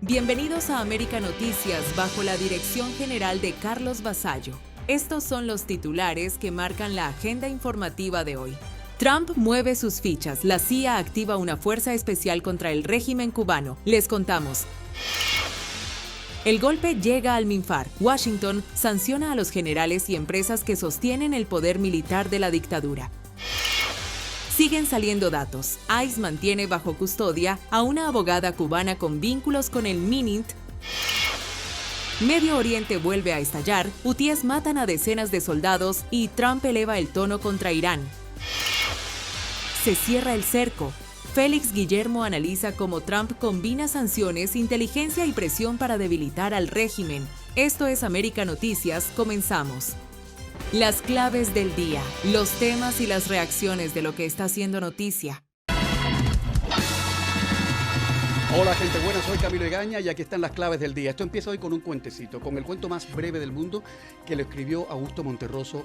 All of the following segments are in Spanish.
Bienvenidos a América Noticias bajo la dirección general de Carlos Vasallo. Estos son los titulares que marcan la agenda informativa de hoy. Trump mueve sus fichas. La CIA activa una fuerza especial contra el régimen cubano. Les contamos. El golpe llega al Minfar. Washington sanciona a los generales y empresas que sostienen el poder militar de la dictadura. Siguen saliendo datos. ICE mantiene bajo custodia a una abogada cubana con vínculos con el MNIT. Medio Oriente vuelve a estallar, hutíes matan a decenas de soldados y Trump eleva el tono contra Irán. Se cierra el cerco. Félix Guillermo analiza cómo Trump combina sanciones, inteligencia y presión para debilitar al régimen. Esto es América Noticias, comenzamos. Las claves del día, los temas y las reacciones de lo que está haciendo noticia. Hola gente buena, soy Camilo Egaña y aquí están las claves del día. Esto empieza hoy con un cuentecito, con el cuento más breve del mundo que lo escribió Augusto Monterroso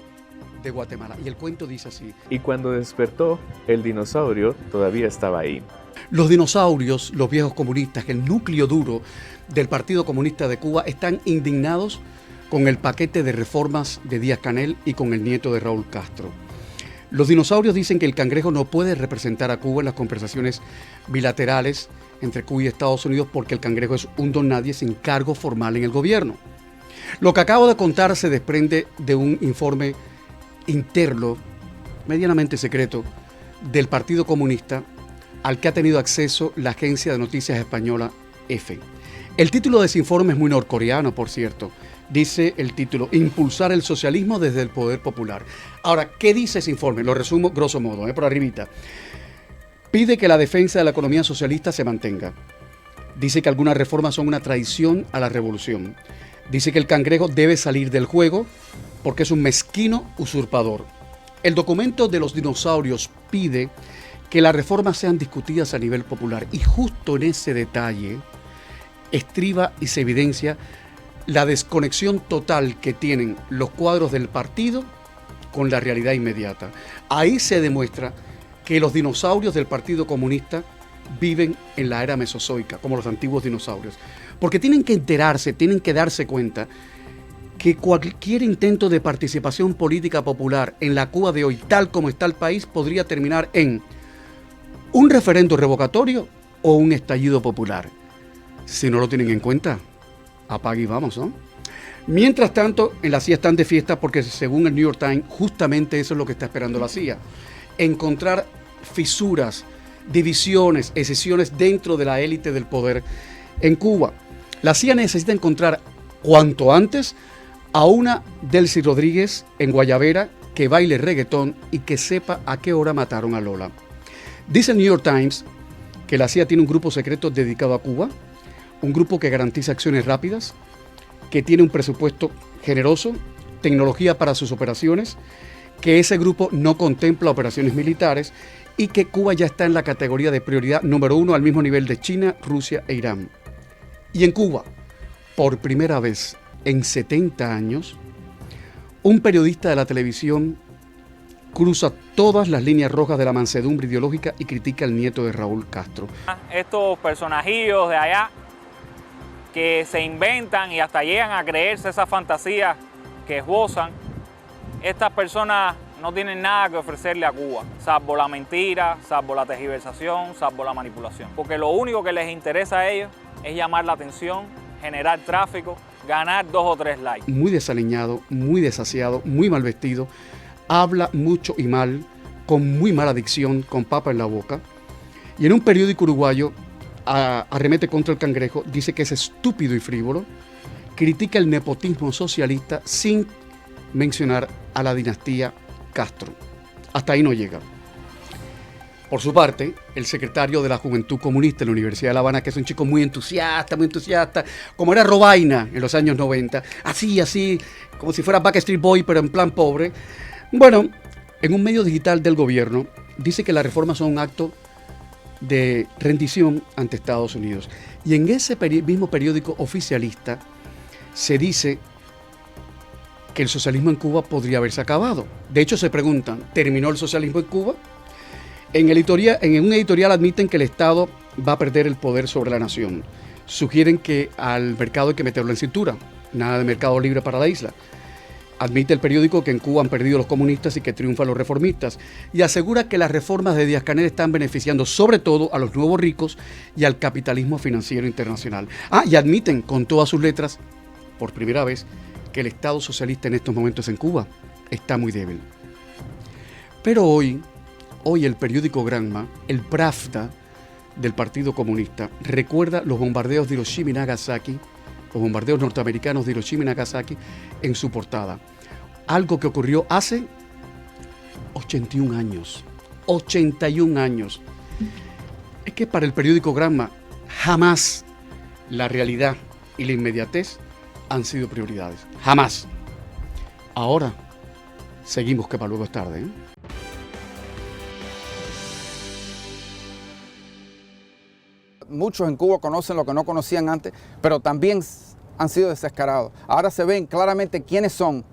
de Guatemala. Y el cuento dice así. Y cuando despertó, el dinosaurio todavía estaba ahí. Los dinosaurios, los viejos comunistas, el núcleo duro del Partido Comunista de Cuba están indignados con el paquete de reformas de Díaz-Canel y con el nieto de Raúl Castro. Los dinosaurios dicen que el cangrejo no puede representar a Cuba en las conversaciones bilaterales entre Cuba y Estados Unidos porque el cangrejo es un don nadie sin cargo formal en el gobierno. Lo que acabo de contar se desprende de un informe interno, medianamente secreto, del Partido Comunista al que ha tenido acceso la agencia de noticias española EFE. El título de ese informe es muy norcoreano, por cierto. Dice el título, Impulsar el socialismo desde el poder popular. Ahora, ¿qué dice ese informe? Lo resumo grosso modo, por arribita. Pide que la defensa de la economía socialista se mantenga. Dice que algunas reformas son una traición a la revolución. Dice que el cangrejo debe salir del juego porque es un mezquino usurpador. El documento de los dinosaurios pide que las reformas sean discutidas a nivel popular. Y justo en ese detalle estriba y se evidencia la desconexión total que tienen los cuadros del partido con la realidad inmediata. Ahí se demuestra que los dinosaurios del Partido Comunista viven en la era mesozoica, como los antiguos dinosaurios. Porque tienen que enterarse, tienen que darse cuenta que cualquier intento de participación política popular en la Cuba de hoy, tal como está el país, podría terminar en un referendo revocatorio o un estallido popular. Si no lo tienen en cuenta, apague y vamos, ¿no? Mientras tanto, en la CIA están de fiesta porque según el New York Times, justamente eso es lo que está esperando la CIA. Encontrar fisuras, divisiones, escisiones dentro de la élite del poder en Cuba. La CIA necesita encontrar cuanto antes a una Delcy Rodríguez en Guayabera que baile reggaetón y que sepa a qué hora mataron a Lola. Dice el New York Times que la CIA tiene un grupo secreto dedicado a Cuba, un grupo que garantiza acciones rápidas, que tiene un presupuesto generoso, tecnología para sus operaciones, que ese grupo no contempla operaciones militares y que Cuba ya está en la categoría de prioridad número 1 al mismo nivel de China, Rusia e Irán. Y en Cuba, por primera vez en 70 años, un periodista de la televisión cruza todas las líneas rojas de la mansedumbre ideológica y critica al nieto de Raúl Castro. Estos personajillos de allá que se inventan y hasta llegan a creerse esas fantasías que esbozan, estas personas no tienen nada que ofrecerle a Cuba, salvo la mentira, salvo la tergiversación, salvo la manipulación. Porque lo único que les interesa a ellos es llamar la atención, generar tráfico, ganar 2 o 3 likes. Muy desaliñado, muy desasiado, muy mal vestido, habla mucho y mal, con muy mala dicción, con papa en la boca. Y en un periódico uruguayo arremete contra el cangrejo, dice que es estúpido y frívolo, critica el nepotismo socialista sin mencionar a la dinastía Castro. Hasta ahí no llega. Por su parte, el secretario de la Juventud Comunista de la Universidad de La Habana, que es un chico muy entusiasta, como era Robaina en los años 90, así, como si fuera Backstreet Boy, pero en plan pobre. Bueno, en un medio digital del gobierno, dice que las reformas son un acto de rendición ante Estados Unidos. Y en ese mismo periódico oficialista se dice que el socialismo en Cuba podría haberse acabado. De hecho, se preguntan, ¿terminó el socialismo en Cuba? En un editorial admiten que el Estado va a perder el poder sobre la nación. sugieren que al mercado hay que meterlo en cintura. Nada de mercado libre para la isla. Admite el periódico que en Cuba han perdido los comunistas y que triunfan los reformistas, y asegura que las reformas de Díaz-Canel están beneficiando sobre todo a los nuevos ricos y al capitalismo financiero internacional. Y admiten con todas sus letras, por primera vez, que el Estado socialista en estos momentos en Cuba está muy débil. Pero hoy el periódico Granma, el Pravda del Partido Comunista, recuerda los bombardeos de Hiroshima y Nagasaki, los bombardeos norteamericanos de Hiroshima y Nagasaki en su portada. Algo que ocurrió hace 81 años. 81 años. Es que para el periódico Granma jamás la realidad y la inmediatez han sido prioridades. Jamás. Ahora seguimos que para luego es tarde, ¿eh? Muchos en Cuba conocen lo que no conocían antes, pero también han sido descarados. Ahora se ven claramente quiénes son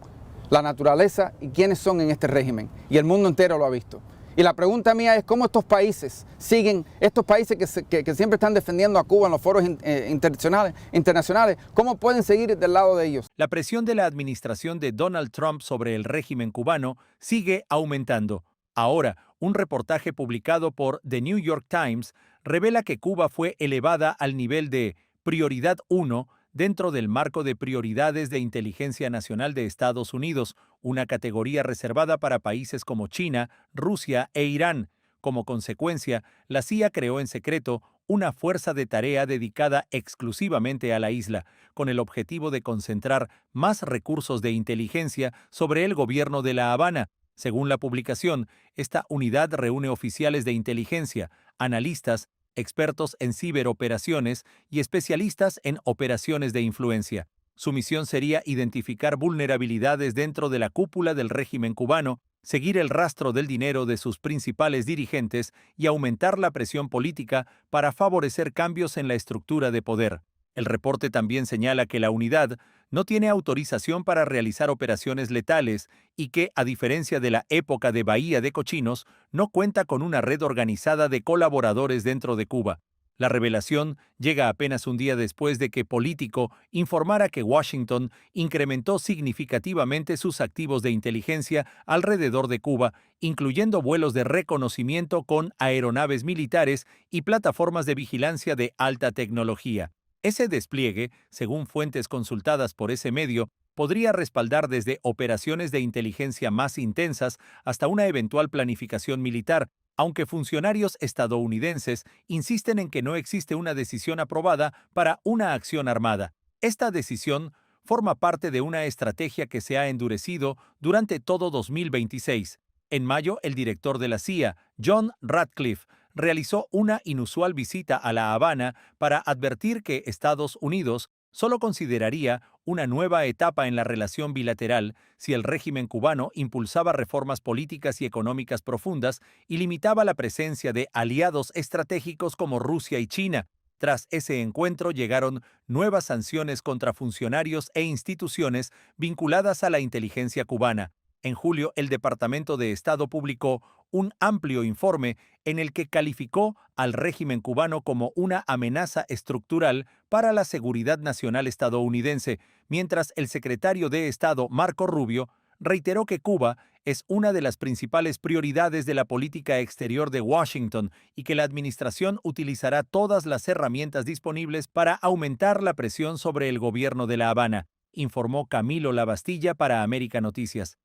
la naturaleza y quiénes son en este régimen. Y el mundo entero lo ha visto. Y la pregunta mía es cómo estos países siguen, estos países que siempre están defendiendo a Cuba en los foros internacionales, ¿cómo pueden seguir del lado de ellos? La presión de la administración de Donald Trump sobre el régimen cubano sigue aumentando. Ahora, un reportaje publicado por The New York Times revela que Cuba fue elevada al nivel de Prioridad 1 dentro del marco de prioridades de inteligencia nacional de Estados Unidos, una categoría reservada para países como China, Rusia e Irán. Como consecuencia, la CIA creó en secreto una fuerza de tarea dedicada exclusivamente a la isla, con el objetivo de concentrar más recursos de inteligencia sobre el gobierno de La Habana. Según la publicación, esta unidad reúne oficiales de inteligencia, analistas, expertos en ciberoperaciones y especialistas en operaciones de influencia. Su misión sería identificar vulnerabilidades dentro de la cúpula del régimen cubano, seguir el rastro del dinero de sus principales dirigentes y aumentar la presión política para favorecer cambios en la estructura de poder. El reporte también señala que la unidad no tiene autorización para realizar operaciones letales y que, a diferencia de la época de Bahía de Cochinos, no cuenta con una red organizada de colaboradores dentro de Cuba. La revelación llega apenas un día después de que Político informara que Washington incrementó significativamente sus activos de inteligencia alrededor de Cuba, incluyendo vuelos de reconocimiento con aeronaves militares y plataformas de vigilancia de alta tecnología. Ese despliegue, según fuentes consultadas por ese medio, podría respaldar desde operaciones de inteligencia más intensas hasta una eventual planificación militar, aunque funcionarios estadounidenses insisten en que no existe una decisión aprobada para una acción armada. Esta decisión forma parte de una estrategia que se ha endurecido durante todo 2026. En mayo, el director de la CIA, John Ratcliffe, realizó una inusual visita a La Habana para advertir que Estados Unidos solo consideraría una nueva etapa en la relación bilateral si el régimen cubano impulsaba reformas políticas y económicas profundas y limitaba la presencia de aliados estratégicos como Rusia y China. Tras ese encuentro llegaron nuevas sanciones contra funcionarios e instituciones vinculadas a la inteligencia cubana. En julio, el Departamento de Estado publicó un amplio informe en el que calificó al régimen cubano como una amenaza estructural para la seguridad nacional estadounidense, mientras el secretario de Estado, Marco Rubio, reiteró que Cuba es una de las principales prioridades de la política exterior de Washington y que la administración utilizará todas las herramientas disponibles para aumentar la presión sobre el gobierno de La Habana, informó Camilo Lavastilla para América Noticias.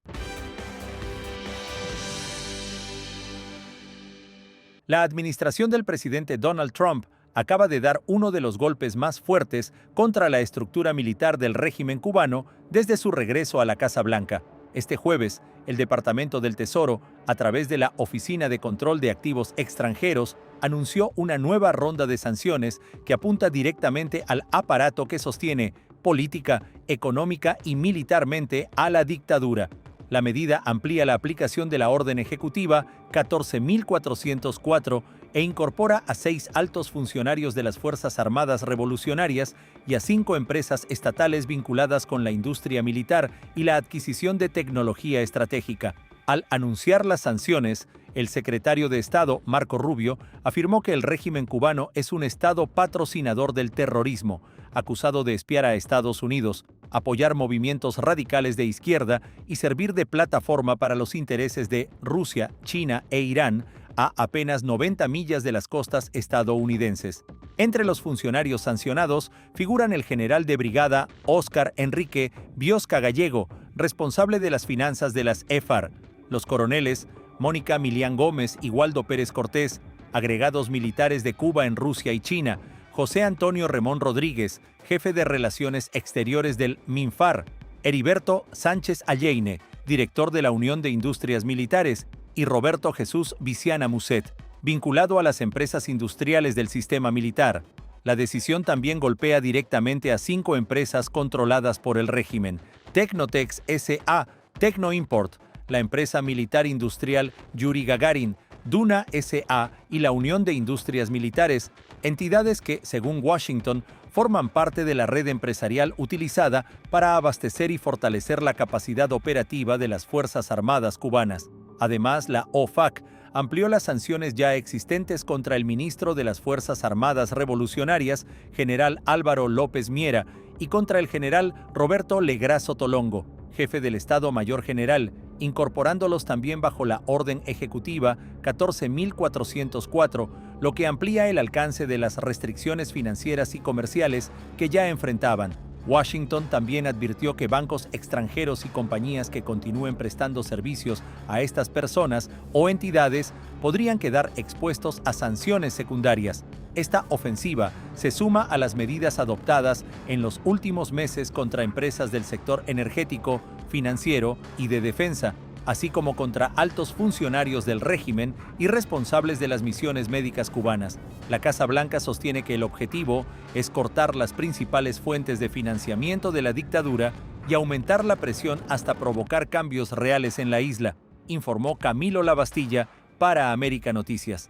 La administración del presidente Donald Trump acaba de dar uno de los golpes más fuertes contra la estructura militar del régimen cubano desde su regreso a la Casa Blanca. Este jueves, el Departamento del Tesoro, a través de la Oficina de Control de Activos Extranjeros, anunció una nueva ronda de sanciones que apunta directamente al aparato que sostiene política, económica y militarmente a la dictadura. La medida amplía la aplicación de la orden ejecutiva 14.404 e incorpora a 6 altos funcionarios de las Fuerzas Armadas Revolucionarias y a 5 empresas estatales vinculadas con la industria militar y la adquisición de tecnología estratégica. Al anunciar las sanciones, el secretario de Estado, Marco Rubio, afirmó que el régimen cubano es un Estado patrocinador del terrorismo, acusado de espiar a Estados Unidos, apoyar movimientos radicales de izquierda y servir de plataforma para los intereses de Rusia, China e Irán, a apenas 90 millas de las costas estadounidenses. Entre los funcionarios sancionados figuran el general de brigada Óscar Enrique Biosca Gallego, responsable de las finanzas de las EFAR, los coroneles Mónica Milián Gómez y Waldo Pérez Cortés, agregados militares de Cuba en Rusia y China, José Antonio Remón Rodríguez, jefe de Relaciones Exteriores del MINFAR, Heriberto Sánchez Alleine, director de la Unión de Industrias Militares, y Roberto Jesús Viciana Muset, vinculado a las empresas industriales del sistema militar. La decisión también golpea directamente a 5 empresas controladas por el régimen: Tecnotex S.A., Tecnoimport, la empresa militar industrial Yuri Gagarin, Duna S.A. y la Unión de Industrias Militares, entidades que, según Washington, forman parte de la red empresarial utilizada para abastecer y fortalecer la capacidad operativa de las Fuerzas Armadas cubanas. Además, la OFAC amplió las sanciones ya existentes contra el ministro de las Fuerzas Armadas Revolucionarias, general Álvaro López Miera, y contra el general Roberto Legrazo Tolongo, jefe del Estado Mayor General, incorporándolos también bajo la Orden Ejecutiva 14.404, lo que amplía el alcance de las restricciones financieras y comerciales que ya enfrentaban. Washington también advirtió que bancos extranjeros y compañías que continúen prestando servicios a estas personas o entidades podrían quedar expuestos a sanciones secundarias. Esta ofensiva se suma a las medidas adoptadas en los últimos meses contra empresas del sector energético, financiero y de defensa, así como contra altos funcionarios del régimen y responsables de las misiones médicas cubanas. La Casa Blanca sostiene que el objetivo es cortar las principales fuentes de financiamiento de la dictadura y aumentar la presión hasta provocar cambios reales en la isla, informó Camilo Lavastilla para América Noticias.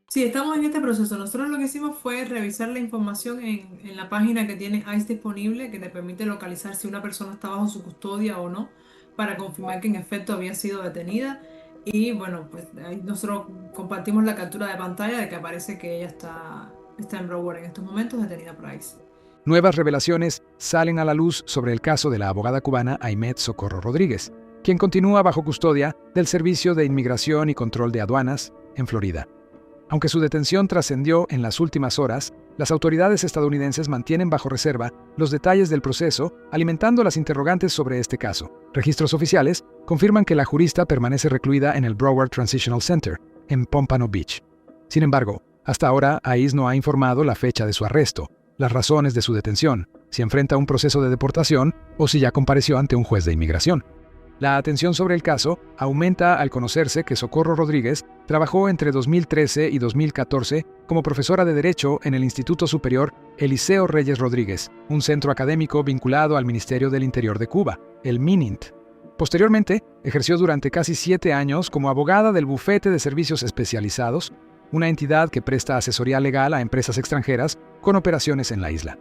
Sí, estamos en este proceso. Nosotros lo que hicimos fue revisar la información en la página que tiene ICE disponible, que te permite localizar si una persona está bajo su custodia o no, para confirmar que en efecto había sido detenida. Y bueno, pues ahí nosotros compartimos la captura de pantalla de que aparece que ella está en Broward en estos momentos, detenida por ICE. Nuevas revelaciones salen a la luz sobre el caso de la abogada cubana Aymet Socorro Rodríguez, quien continúa bajo custodia del Servicio de Inmigración y Control de Aduanas en Florida. Aunque su detención trascendió en las últimas horas, las autoridades estadounidenses mantienen bajo reserva los detalles del proceso, alimentando las interrogantes sobre este caso. Registros oficiales confirman que la jurista permanece recluida en el Broward Transitional Center, en Pompano Beach. Sin embargo, hasta ahora, ICE no ha informado la fecha de su arresto, las razones de su detención, si enfrenta un proceso de deportación o si ya compareció ante un juez de inmigración. La atención sobre el caso aumenta al conocerse que Socorro Rodríguez trabajó entre 2013 y 2014 como profesora de Derecho en el Instituto Superior Eliseo Reyes Rodríguez, un centro académico vinculado al Ministerio del Interior de Cuba, el MININT. Posteriormente, ejerció durante casi 7 años como abogada del Bufete de Servicios Especializados, una entidad que presta asesoría legal a empresas extranjeras con operaciones en la isla.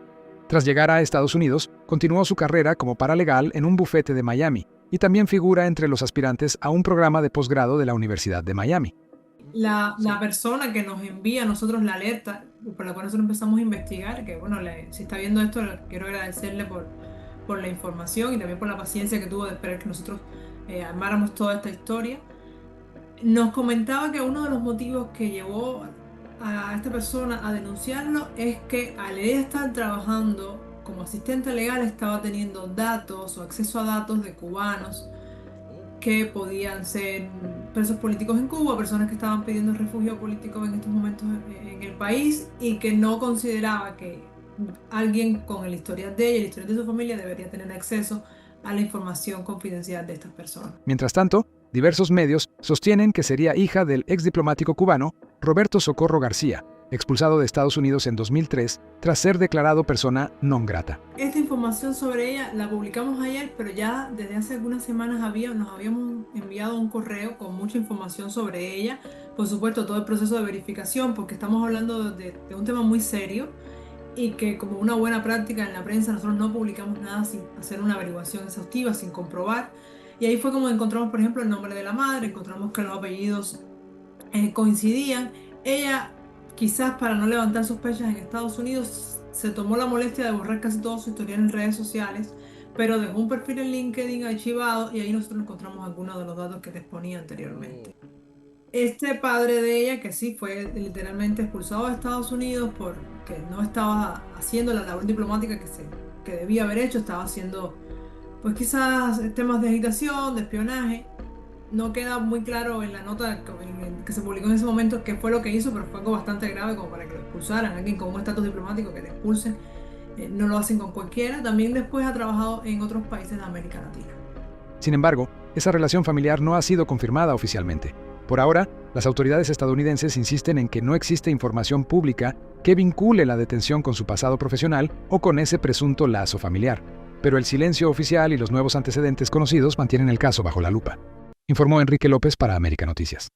Tras llegar a Estados Unidos, continuó su carrera como paralegal en un bufete de Miami, y también figura entre los aspirantes a un programa de posgrado de la Universidad de Miami. La persona que nos envía a nosotros la alerta, por la cual nosotros empezamos a investigar, que bueno, si está viendo esto, quiero agradecerle por la información y también por la paciencia que tuvo de esperar que nosotros armáramos toda esta historia. Nos comentaba que uno de los motivos que llevó a esta persona a denunciarlo es que al ella estar trabajando como asistente legal estaba teniendo datos o acceso a datos de cubanos que podían ser presos políticos en Cuba, personas que estaban pidiendo refugio político en estos momentos en el país, y que no consideraba que alguien con el historial de ella y el historial de su familia debería tener acceso a la información confidencial de estas personas. Mientras tanto, diversos medios sostienen que sería hija del exdiplomático cubano Roberto Socorro García, expulsado de Estados Unidos en 2003 tras ser declarado persona non grata. Esta información sobre ella la publicamos ayer, pero ya desde hace algunas semanas nos habíamos enviado un correo con mucha información sobre ella. Por supuesto, todo el proceso de verificación, porque estamos hablando de un tema muy serio y que como una buena práctica en la prensa nosotros no publicamos nada sin hacer una averiguación exhaustiva, sin comprobar. Y ahí fue como encontramos, por ejemplo, el nombre de la madre, encontramos que los apellidos coincidían. Ella, quizás para no levantar sospechas en Estados Unidos, se tomó la molestia de borrar casi todo su historial en redes sociales, pero dejó un perfil en LinkedIn archivado y ahí nosotros encontramos algunos de los datos que te exponía anteriormente. Este padre de ella, que sí fue literalmente expulsado de Estados Unidos porque no estaba haciendo la labor diplomática que debía haber hecho, estaba haciendo pues quizás temas de agitación, de espionaje. No queda muy claro en la nota que se publicó en ese momento qué fue lo que hizo, pero fue algo bastante grave como para que lo expulsaran. Alguien con un estatus diplomático que le expulsen, no lo hacen con cualquiera. También después ha trabajado en otros países de América Latina. Sin embargo, esa relación familiar no ha sido confirmada oficialmente. Por ahora, las autoridades estadounidenses insisten en que no existe información pública que vincule la detención con su pasado profesional o con ese presunto lazo familiar. Pero el silencio oficial y los nuevos antecedentes conocidos mantienen el caso bajo la lupa. Informó Enrique López para América Noticias.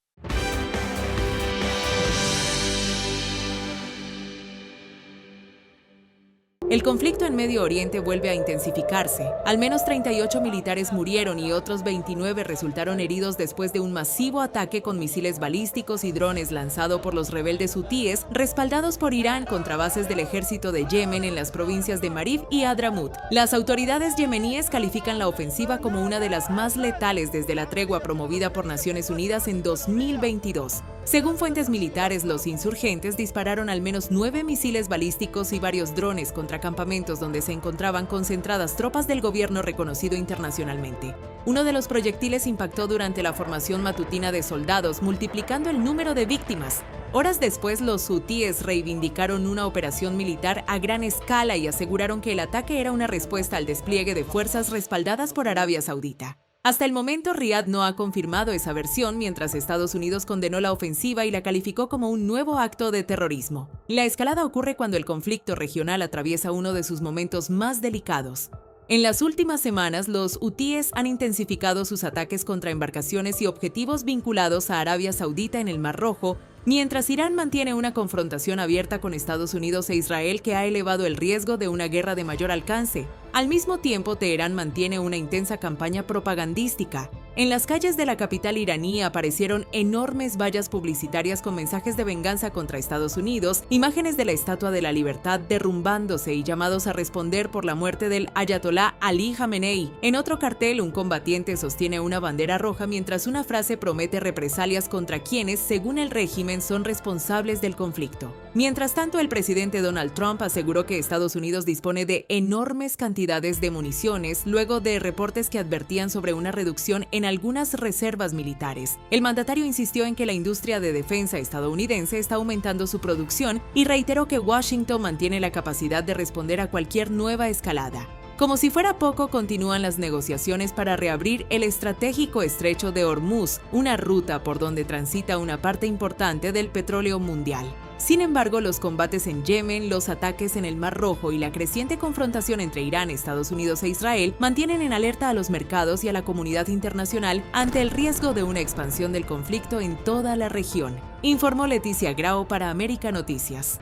El conflicto en Medio Oriente vuelve a intensificarse. Al menos 38 militares murieron y otros 29 resultaron heridos después de un masivo ataque con misiles balísticos y drones lanzado por los rebeldes hutíes, respaldados por Irán contra bases del ejército de Yemen en las provincias de Marib y Hadramut. Las autoridades yemeníes califican la ofensiva como una de las más letales desde la tregua promovida por Naciones Unidas en 2022. Según fuentes militares, los insurgentes dispararon al menos 9 misiles balísticos y varios drones contra campamentos donde se encontraban concentradas tropas del gobierno reconocido internacionalmente. Uno de los proyectiles impactó durante la formación matutina de soldados, multiplicando el número de víctimas. Horas después, los hutíes reivindicaron una operación militar a gran escala y aseguraron que el ataque era una respuesta al despliegue de fuerzas respaldadas por Arabia Saudita. Hasta el momento, Riad no ha confirmado esa versión, mientras Estados Unidos condenó la ofensiva y la calificó como un nuevo acto de terrorismo. La escalada ocurre cuando el conflicto regional atraviesa uno de sus momentos más delicados. En las últimas semanas, los hutíes han intensificado sus ataques contra embarcaciones y objetivos vinculados a Arabia Saudita en el Mar Rojo, mientras Irán mantiene una confrontación abierta con Estados Unidos e Israel que ha elevado el riesgo de una guerra de mayor alcance. Al mismo tiempo, Teherán mantiene una intensa campaña propagandística. En las calles de la capital iraní aparecieron enormes vallas publicitarias con mensajes de venganza contra Estados Unidos, imágenes de la Estatua de la Libertad derrumbándose y llamados a responder por la muerte del ayatolá Ali Jamenei. En otro cartel, un combatiente sostiene una bandera roja mientras una frase promete represalias contra quienes, según el régimen, son responsables del conflicto. Mientras tanto, el presidente Donald Trump aseguró que Estados Unidos dispone de enormes cantidades de municiones luego de reportes que advertían sobre una reducción en algunas reservas militares. El mandatario insistió en que la industria de defensa estadounidense está aumentando su producción y reiteró que Washington mantiene la capacidad de responder a cualquier nueva escalada. Como si fuera poco, continúan las negociaciones para reabrir el estratégico estrecho de Hormuz, una ruta por donde transita una parte importante del petróleo mundial. Sin embargo, los combates en Yemen, los ataques en el Mar Rojo y la creciente confrontación entre Irán, Estados Unidos e Israel mantienen en alerta a los mercados y a la comunidad internacional ante el riesgo de una expansión del conflicto en toda la región, informó Leticia Grau para América Noticias.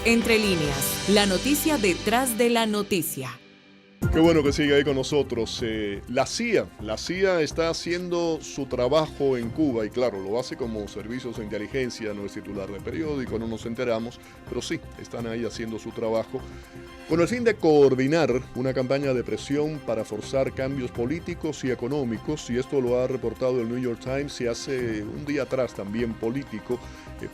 Entre líneas, la noticia detrás de la noticia. Qué bueno que sigue ahí con nosotros. La CIA está haciendo su trabajo en Cuba y claro, lo hace como servicios de inteligencia, no es titular de periódico, no nos enteramos, pero sí, están ahí haciendo su trabajo con el fin de coordinar una campaña de presión para forzar cambios políticos y económicos, y esto lo ha reportado el New York Times y hace un día atrás también Político,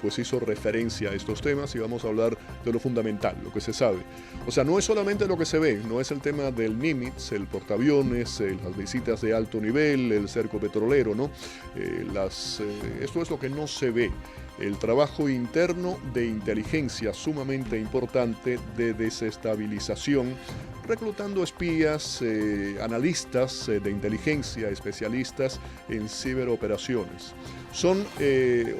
pues hizo referencia a estos temas y vamos a hablar de lo fundamental, lo que se sabe. O sea, no es solamente lo que se ve, no es el tema del Nimitz, el portaaviones, las visitas de alto nivel, el cerco petrolero, ¿no? Esto es lo que no se ve. El trabajo interno de inteligencia sumamente importante de desestabilización, reclutando espías, analistas de inteligencia, especialistas en ciberoperaciones. Son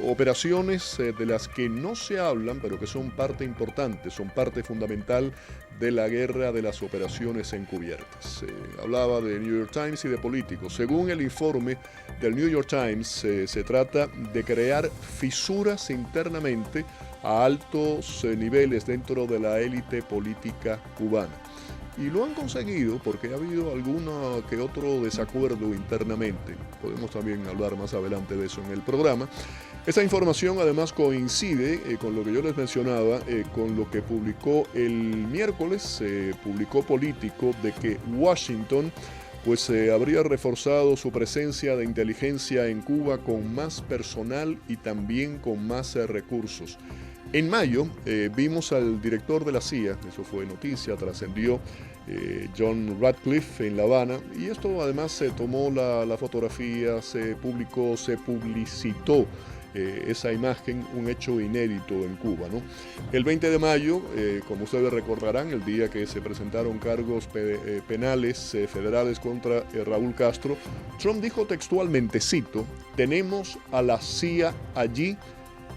operaciones de las que no se hablan, pero que son parte importante, son parte fundamental de la guerra de las operaciones encubiertas. Hablaba de New York Times y de Político. Según el informe del New York Times, se trata de crear fisuras internamente a altos niveles dentro de la élite política cubana. Y lo han conseguido porque ha habido alguno que otro desacuerdo internamente. Podemos también hablar más adelante de eso en el programa. Esta información además coincide con lo que yo les mencionaba, con lo que publicó el miércoles, publicó Político, de que Washington pues habría reforzado su presencia de inteligencia en Cuba con más personal y también con más recursos. En mayo vimos al director de la CIA, eso fue noticia, trascendió, John Ratcliffe en La Habana, y esto además se tomó la fotografía, se publicó, se publicitó esa imagen, un hecho inédito en Cuba, ¿no? El 20 de mayo, como ustedes recordarán, el día que se presentaron cargos penales federales contra Raúl Castro, Trump dijo textualmente, cito, tenemos a la CIA allí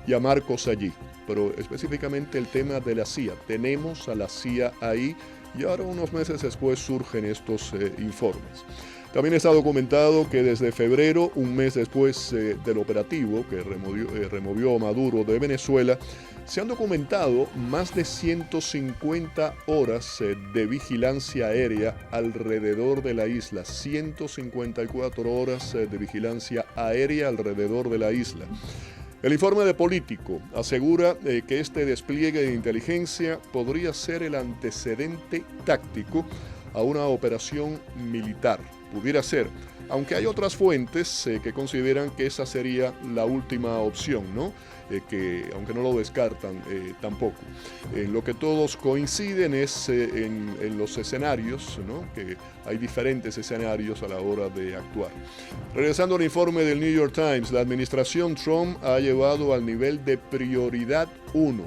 y a Marcos allí, pero específicamente el tema de la CIA, tenemos a la CIA ahí, y ahora unos meses después surgen estos informes. También está documentado que desde febrero, un mes después del operativo que removió a Maduro de Venezuela, se han documentado más de 150 horas de vigilancia aérea alrededor de la isla. 154 horas de vigilancia aérea alrededor de la isla. El informe de Político asegura que este despliegue de inteligencia podría ser el antecedente táctico a una operación militar. Pudiera ser, aunque hay otras fuentes que consideran que esa sería la última opción, ¿no? Que aunque no lo descartan tampoco. En lo que todos coinciden es en los escenarios, ¿no? Que hay diferentes escenarios a la hora de actuar. Regresando al informe del New York Times, la administración Trump ha llevado al nivel de prioridad 1,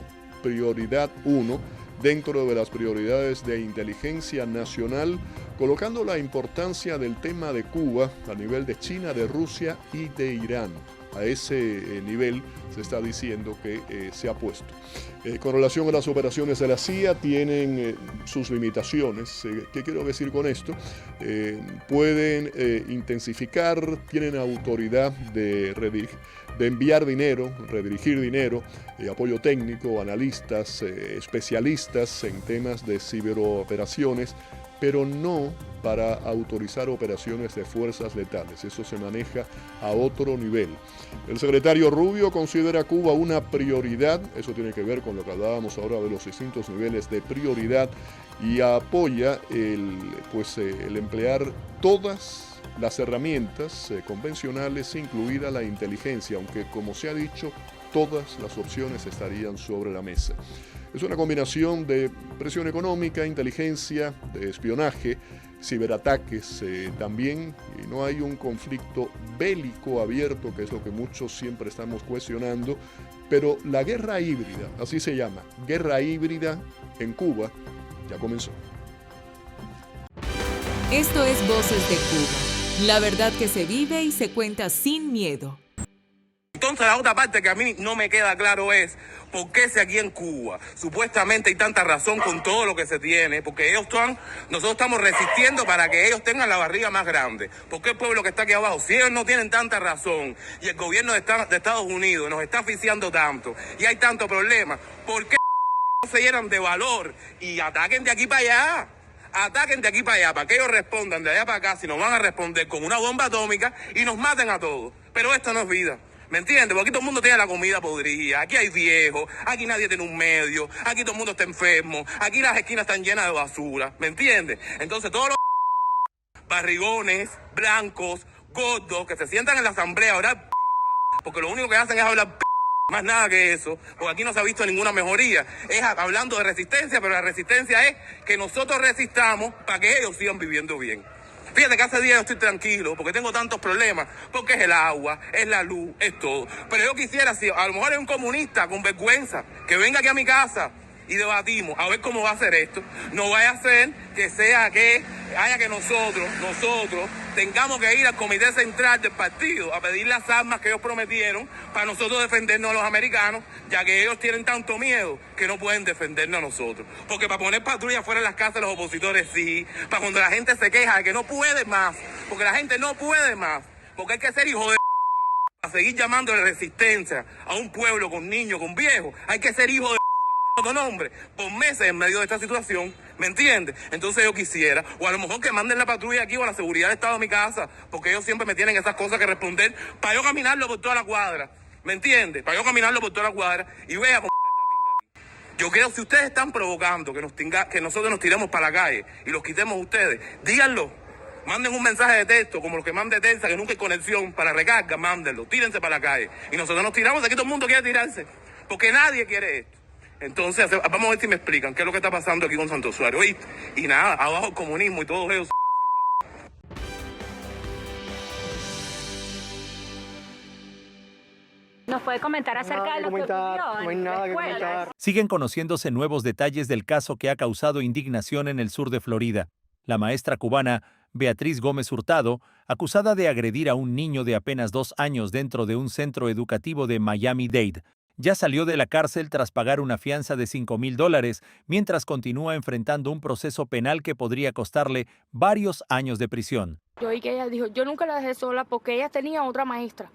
dentro de las prioridades de inteligencia nacional, colocando la importancia del tema de Cuba a nivel de China, de Rusia y de Irán. A ese nivel se está diciendo que se ha puesto. Con relación a las operaciones de la CIA, tienen sus limitaciones. ¿Qué quiero decir con esto? Pueden intensificar, tienen autoridad de enviar dinero, redirigir dinero, apoyo técnico, analistas, especialistas en temas de ciberoperaciones, pero no para autorizar operaciones de fuerzas letales. Eso se maneja a otro nivel. El secretario Rubio considera Cuba una prioridad, eso tiene que ver con lo que hablábamos ahora de los distintos niveles de prioridad, y apoya el emplear todas las herramientas convencionales, incluida la inteligencia, aunque como se ha dicho, todas las opciones estarían sobre la mesa. Es una combinación de presión económica, inteligencia, de espionaje, ciberataques también, y no hay un conflicto bélico abierto, que es lo que muchos siempre estamos cuestionando, pero la guerra híbrida, así se llama, guerra híbrida en Cuba, ya comenzó. Esto es Voces de Cuba, la verdad que se vive y se cuenta sin miedo. Entonces la otra parte que a mí no me queda claro es por qué si aquí en Cuba supuestamente hay tanta razón con todo lo que se tiene, porque nosotros estamos resistiendo para que ellos tengan la barriga más grande. ¿Por qué el pueblo que está aquí abajo, si ellos no tienen tanta razón y el gobierno de Estados Unidos nos está asfixiando tanto y hay tanto problema, por qué no se llenan de valor y ataquen de aquí para allá? Ataquen de aquí para allá, para que ellos respondan de allá para acá, si nos van a responder con una bomba atómica y nos maten a todos. Pero esto no es vida. ¿Me entiendes? Porque aquí todo el mundo tiene la comida podrida, aquí hay viejos, aquí nadie tiene un medio, aquí todo el mundo está enfermo, aquí las esquinas están llenas de basura, ¿me entiendes? Entonces todos los barrigones, blancos, gordos, que se sientan en la asamblea a hablar porque lo único que hacen es hablar más nada que eso, porque aquí no se ha visto ninguna mejoría. Es hablando de resistencia, pero la resistencia es que nosotros resistamos para que ellos sigan viviendo bien. Fíjate que hace días yo estoy tranquilo porque tengo tantos problemas, porque es el agua, es la luz, es todo. Pero yo quisiera, si a lo mejor hay un comunista con vergüenza, que venga aquí a mi casa y debatimos a ver cómo va a ser esto. No vaya a ser que sea que haya que nosotros tengamos que ir al comité central del partido a pedir las armas que ellos prometieron para nosotros defendernos a los americanos, ya que ellos tienen tanto miedo que no pueden defendernos a nosotros. Porque para poner patrullas fuera de las casas de los opositores sí, para cuando la gente se queja de que no puede más, porque la gente no puede más, porque hay que ser hijo de seguir llamando de resistencia a un pueblo con niños, con viejos, hay que ser hijo de con nombre por meses en medio de esta situación, ¿me entiendes? Entonces yo quisiera, o a lo mejor que manden la patrulla aquí o la seguridad del Estado a mi casa, porque ellos siempre me tienen esas cosas que responder, para yo caminarlo por toda la cuadra, ¿me entiendes? Para yo caminarlo por toda la cuadra y vea cómo yo creo que si ustedes están provocando que nosotros nos tiremos para la calle y los quitemos ustedes, díganlo. Manden un mensaje de texto, como los que mandan de Telsa, que nunca hay conexión para recarga, mándenlo, tírense para la calle. Y nosotros nos tiramos, aquí todo el mundo quiere tirarse, porque nadie quiere esto. Entonces, vamos a ver si me explican qué es lo que está pasando aquí con Santo Suárez. Y nada, abajo el comunismo y todos ellos. ¿Nos puede comentar acerca de lo que ocurrió? No hay nada que comentar. Siguen conociéndose nuevos detalles del caso que ha causado indignación en el sur de Florida. La maestra cubana Beatriz Gómez Hurtado, acusada de agredir a un niño de apenas 2 años dentro de un centro educativo de Miami-Dade, ya salió de la cárcel tras pagar una fianza de $5,000, mientras continúa enfrentando un proceso penal que podría costarle varios años de prisión. Yo oí que ella dijo, yo nunca la dejé sola porque ella tenía otra maestra.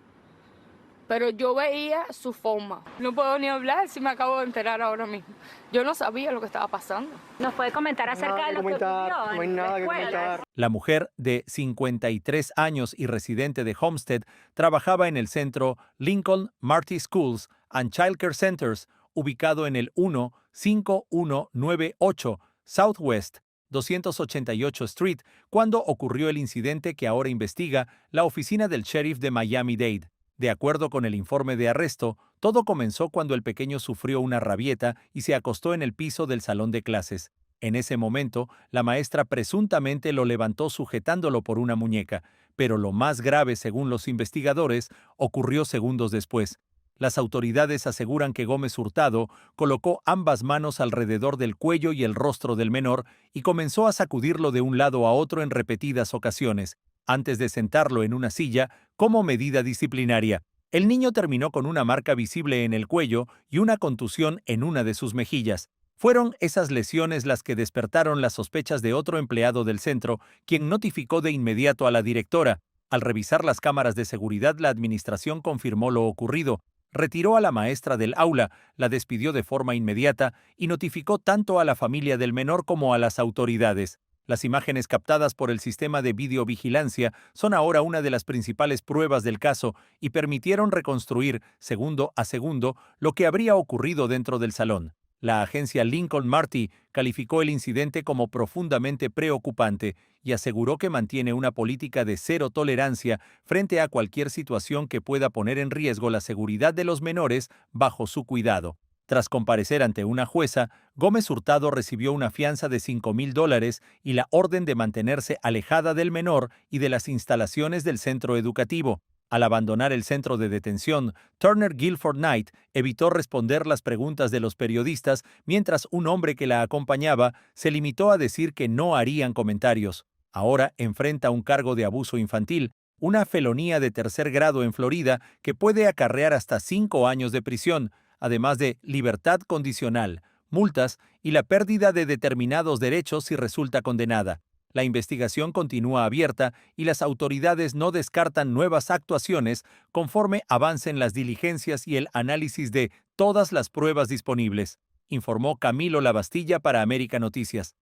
Pero yo veía su forma. No puedo ni hablar si me acabo de enterar ahora mismo. Yo no sabía lo que estaba pasando. ¿Nos puede comentar acerca de lo que ocurrió? No hay nada que comentar. La mujer de 53 años y residente de Homestead trabajaba en el centro Lincoln Marty Schools and Child Care Centers, ubicado en el 15198 Southwest 288 Street, cuando ocurrió el incidente que ahora investiga la oficina del sheriff de Miami-Dade. De acuerdo con el informe de arresto, todo comenzó cuando el pequeño sufrió una rabieta y se acostó en el piso del salón de clases. En ese momento, la maestra presuntamente lo levantó sujetándolo por una muñeca, pero lo más grave, según los investigadores, ocurrió segundos después. Las autoridades aseguran que Gómez Hurtado colocó ambas manos alrededor del cuello y el rostro del menor y comenzó a sacudirlo de un lado a otro en repetidas ocasiones, antes de sentarlo en una silla como medida disciplinaria. El niño terminó con una marca visible en el cuello y una contusión en una de sus mejillas. Fueron esas lesiones las que despertaron las sospechas de otro empleado del centro, quien notificó de inmediato a la directora. Al revisar las cámaras de seguridad, la administración confirmó lo ocurrido, retiró a la maestra del aula, la despidió de forma inmediata y notificó tanto a la familia del menor como a las autoridades. Las imágenes captadas por el sistema de videovigilancia son ahora una de las principales pruebas del caso y permitieron reconstruir, segundo a segundo, lo que habría ocurrido dentro del salón. La agencia Lincoln Marty calificó el incidente como profundamente preocupante y aseguró que mantiene una política de cero tolerancia frente a cualquier situación que pueda poner en riesgo la seguridad de los menores bajo su cuidado. Tras comparecer ante una jueza, Gómez Hurtado recibió una fianza de $5,000 y la orden de mantenerse alejada del menor y de las instalaciones del centro educativo. Al abandonar el centro de detención, Turner Guilford Knight evitó responder las preguntas de los periodistas, mientras un hombre que la acompañaba se limitó a decir que no harían comentarios. Ahora enfrenta un cargo de abuso infantil, una felonía de 3er grado en Florida que puede acarrear hasta 5 años de prisión, además de libertad condicional, multas y la pérdida de determinados derechos si resulta condenada. La investigación continúa abierta y las autoridades no descartan nuevas actuaciones conforme avancen las diligencias y el análisis de todas las pruebas disponibles, informó Camilo Lavastilla para América Noticias.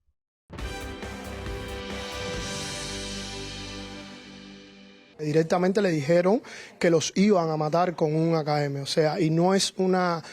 Directamente le dijeron que los iban a matar con un AKM, o sea, y no es una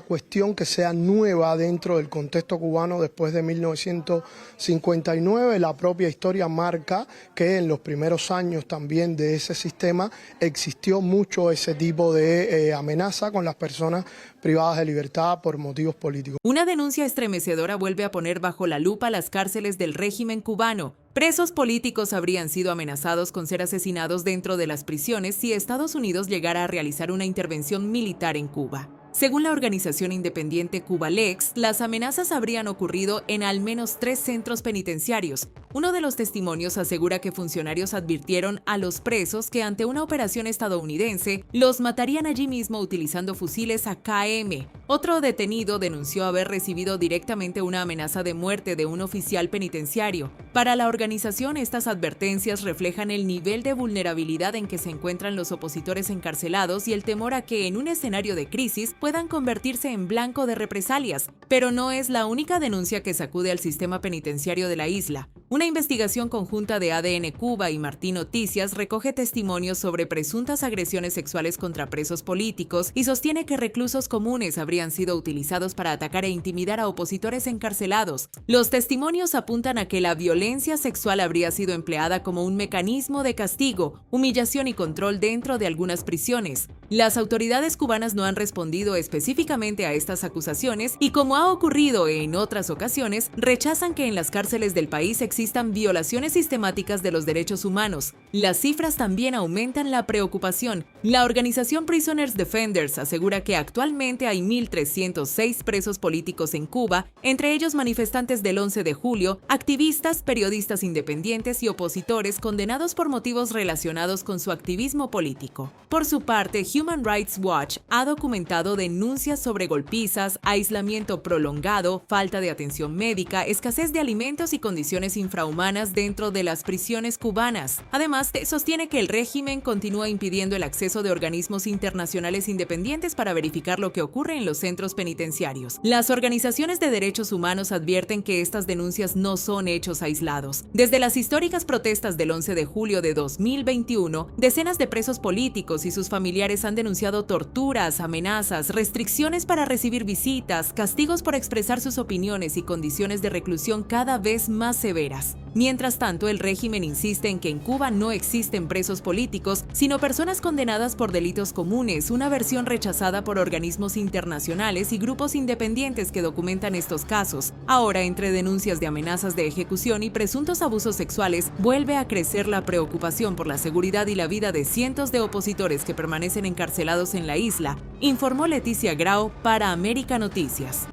cuestión que sea nueva dentro del contexto cubano después de 1959. La propia historia marca que en los primeros años también de ese sistema existió mucho ese tipo de amenaza con las personas privadas de libertad por motivos políticos. Una denuncia estremecedora vuelve a poner bajo la lupa las cárceles del régimen cubano. Presos políticos habrían sido amenazados con ser asesinados dentro de las prisiones si Estados Unidos llegara a realizar una intervención militar en Cuba. Según la organización independiente Cubalex, las amenazas habrían ocurrido en al menos 3 centros penitenciarios. Uno de los testimonios asegura que funcionarios advirtieron a los presos que ante una operación estadounidense los matarían allí mismo utilizando fusiles AKM. Otro detenido denunció haber recibido directamente una amenaza de muerte de un oficial penitenciario. Para la organización, estas advertencias reflejan el nivel de vulnerabilidad en que se encuentran los opositores encarcelados y el temor a que en un escenario de crisis puedan convertirse en blanco de represalias. Pero no es la única denuncia que sacude al sistema penitenciario de la isla. Una investigación conjunta de ADN Cuba y Martín Noticias recoge testimonios sobre presuntas agresiones sexuales contra presos políticos y sostiene que reclusos comunes habrían sido utilizados para atacar e intimidar a opositores encarcelados. Los testimonios apuntan a que la violencia sexual habría sido empleada como un mecanismo de castigo, humillación y control dentro de algunas prisiones. Las autoridades cubanas no han respondido específicamente a estas acusaciones y, como ha ocurrido en otras ocasiones, rechazan que en las cárceles del país existan violaciones sistemáticas de los derechos humanos. Las cifras también aumentan la preocupación. La organización Prisoners Defenders asegura que actualmente hay 1.306 presos políticos en Cuba, entre ellos manifestantes del 11 de julio, activistas, periodistas independientes y opositores condenados por motivos relacionados con su activismo político. Por su parte, Human Rights Watch ha documentado denuncias sobre golpizas, aislamiento prolongado, falta de atención médica, escasez de alimentos y condiciones infrahumanas dentro de las prisiones cubanas. Además, sostiene que el régimen continúa impidiendo el acceso de organismos internacionales independientes para verificar lo que ocurre en los centros penitenciarios. Las organizaciones de derechos humanos advierten que estas denuncias no son hechos aislados. Desde las históricas protestas del 11 de julio de 2021, decenas de presos políticos y sus familiares han denunciado torturas, amenazas, restricciones para recibir visitas, castigos por expresar sus opiniones y condiciones de reclusión cada vez más severas. Mientras tanto, el régimen insiste en que en Cuba no existen presos políticos, sino personas condenadas por delitos comunes, una versión rechazada por organismos internacionales y grupos independientes que documentan estos casos. Ahora, entre denuncias de amenazas de ejecución y presuntos abusos sexuales, vuelve a crecer la preocupación por la seguridad y la vida de cientos de opositores que permanecen encarcelados en la isla, informó Leticia Grau para América Noticias.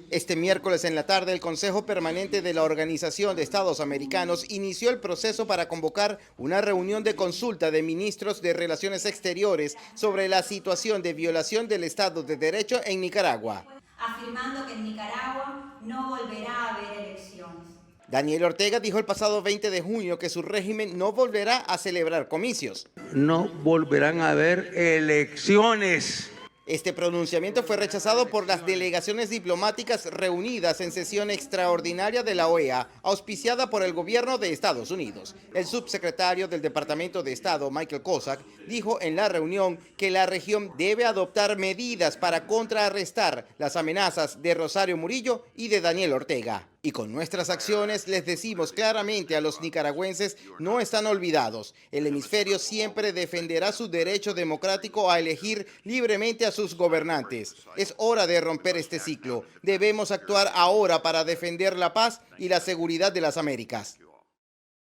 Este miércoles en la tarde, el Consejo Permanente de la Organización de Estados Americanos inició el proceso para convocar una reunión de consulta de ministros de Relaciones Exteriores sobre la situación de violación del Estado de Derecho en Nicaragua, afirmando que en Nicaragua no volverá a haber elecciones. Daniel Ortega dijo el pasado 20 de junio que su régimen no volverá a celebrar comicios. No volverán a haber elecciones. Este pronunciamiento fue rechazado por las delegaciones diplomáticas reunidas en sesión extraordinaria de la OEA, auspiciada por el gobierno de Estados Unidos. El subsecretario del Departamento de Estado, Michael Kozak, dijo en la reunión que la región debe adoptar medidas para contrarrestar las amenazas de Rosario Murillo y de Daniel Ortega. Y con nuestras acciones les decimos claramente a los nicaragüenses, no están olvidados. El hemisferio siempre defenderá su derecho democrático a elegir libremente a sus gobernantes. Es hora de romper este ciclo. Debemos actuar ahora para defender la paz y la seguridad de las Américas.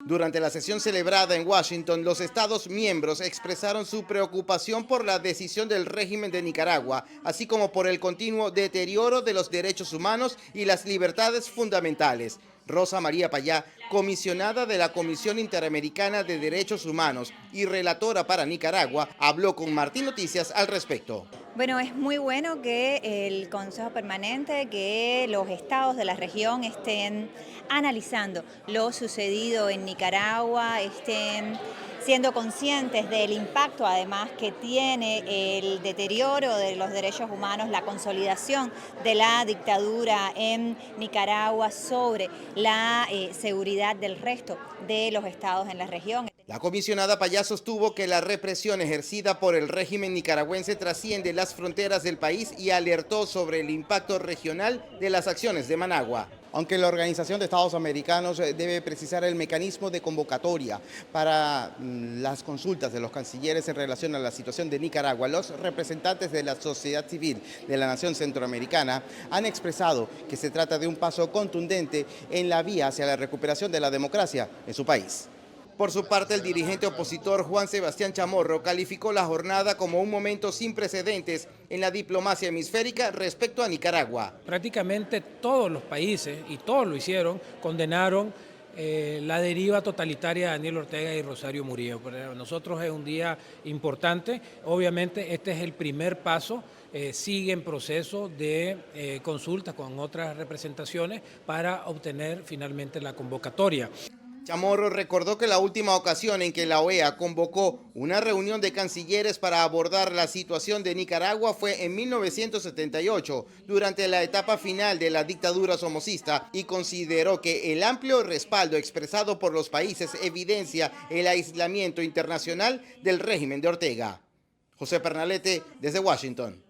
Durante la sesión celebrada en Washington, los Estados miembros expresaron su preocupación por la decisión del régimen de Nicaragua, así como por el continuo deterioro de los derechos humanos y las libertades fundamentales. Rosa María Payá, comisionada de la Comisión Interamericana de Derechos Humanos y relatora para Nicaragua, habló con Martín Noticias al respecto. Bueno, es muy bueno que el Consejo Permanente, que los estados de la región estén analizando lo sucedido en Nicaragua, estén siendo conscientes del impacto además que tiene el deterioro de los derechos humanos, la consolidación de la dictadura en Nicaragua sobre la seguridad del resto de los estados en la región. La comisionada Payá sostuvo que la represión ejercida por el régimen nicaragüense trasciende las fronteras del país y alertó sobre el impacto regional de las acciones de Managua. Aunque la Organización de Estados Americanos debe precisar el mecanismo de convocatoria para las consultas de los cancilleres en relación a la situación de Nicaragua, los representantes de la sociedad civil de la nación centroamericana han expresado que se trata de un paso contundente en la vía hacia la recuperación de la democracia en su país. Por su parte, el dirigente opositor Juan Sebastián Chamorro calificó la jornada como un momento sin precedentes en la diplomacia hemisférica respecto a Nicaragua. Prácticamente todos los países, y todos lo hicieron, condenaron la deriva totalitaria de Daniel Ortega y Rosario Murillo. Para nosotros es un día importante. Obviamente este es el primer paso. Sigue en proceso de consulta con otras representaciones para obtener finalmente la convocatoria. Chamorro recordó que la última ocasión en que la OEA convocó una reunión de cancilleres para abordar la situación de Nicaragua fue en 1978, durante la etapa final de la dictadura somocista, y consideró que el amplio respaldo expresado por los países evidencia el aislamiento internacional del régimen de Ortega. José Pernalete, desde Washington.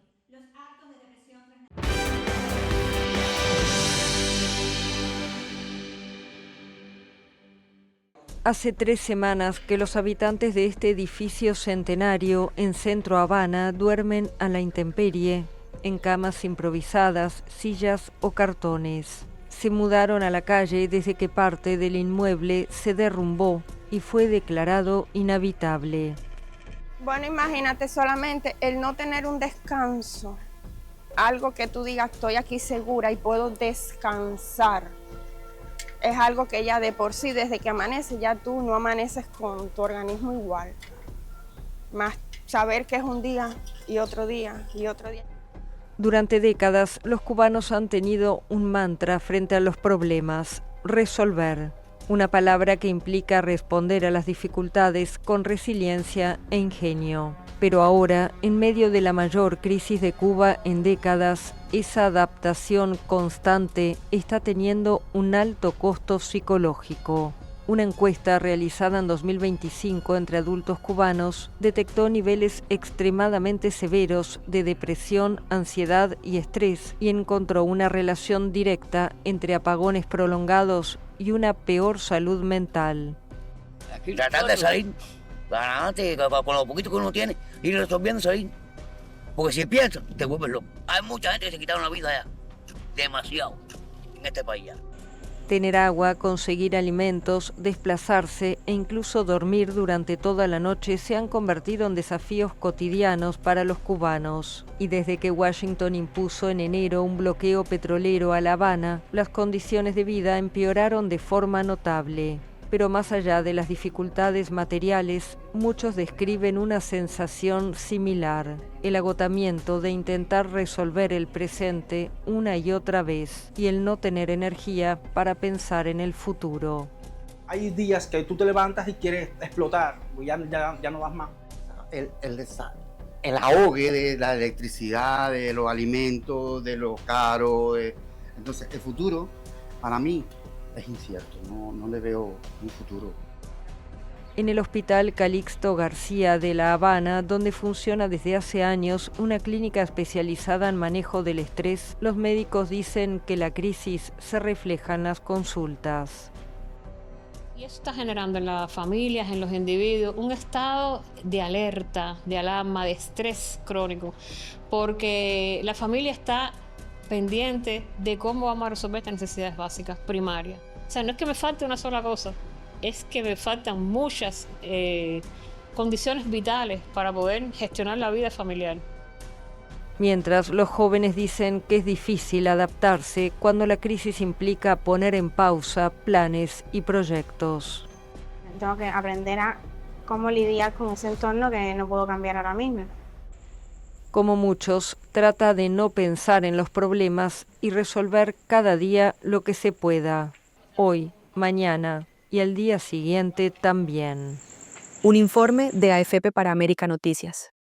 Hace 3 semanas que los habitantes de este edificio centenario en Centro Habana duermen a la intemperie, en camas improvisadas, sillas o cartones. Se mudaron a la calle desde que parte del inmueble se derrumbó y fue declarado inhabitable. Bueno, imagínate solamente el no tener un descanso, algo que tú digas, estoy aquí segura y puedo descansar. Es algo que ya de por sí, desde que amanece, ya tú no amaneces con tu organismo igual. Más saber que es un día y otro día y otro día. Durante décadas, los cubanos han tenido un mantra frente a los problemas: resolver. Una palabra que implica responder a las dificultades con resiliencia e ingenio. Pero ahora, en medio de la mayor crisis de Cuba en décadas, esa adaptación constante está teniendo un alto costo psicológico. Una encuesta realizada en 2025 entre adultos cubanos detectó niveles extremadamente severos de depresión, ansiedad y estrés, y encontró una relación directa entre apagones prolongados y una peor salud mental. Tratar de salir para adelante con lo poquito que uno tiene, ir resolviendo salir. Porque si piensas, te vuelves loco. Hay mucha gente que se quitaron la vida ya. Demasiado. En este país ya. Tener agua, conseguir alimentos, desplazarse e incluso dormir durante toda la noche se han convertido en desafíos cotidianos para los cubanos. Y desde que Washington impuso en enero un bloqueo petrolero a La Habana, las condiciones de vida empeoraron de forma notable. Pero más allá de las dificultades materiales, muchos describen una sensación similar: el agotamiento de intentar resolver el presente una y otra vez y el no tener energía para pensar en el futuro. Hay días que tú te levantas y quieres explotar, ya no das más. El ahogue de la electricidad, de los alimentos, de lo caro. Entonces, el futuro, para mí, es incierto, no le veo un futuro. En el Hospital Calixto García de La Habana, donde funciona desde hace años una clínica especializada en manejo del estrés, los médicos dicen que la crisis se refleja en las consultas. Y eso está generando en las familias, en los individuos, un estado de alerta, de alarma, de estrés crónico, porque la familia está pendiente de cómo vamos a resolver estas necesidades básicas primarias. O sea, no es que me falte una sola cosa, es que me faltan muchas condiciones vitales para poder gestionar la vida familiar. Mientras, los jóvenes dicen que es difícil adaptarse cuando la crisis implica poner en pausa planes y proyectos. Tengo que aprender a cómo lidiar con ese entorno que no puedo cambiar ahora mismo. Como muchos, trata de no pensar en los problemas y resolver cada día lo que se pueda, hoy, mañana y al día siguiente también. Un informe de AFP para América Noticias.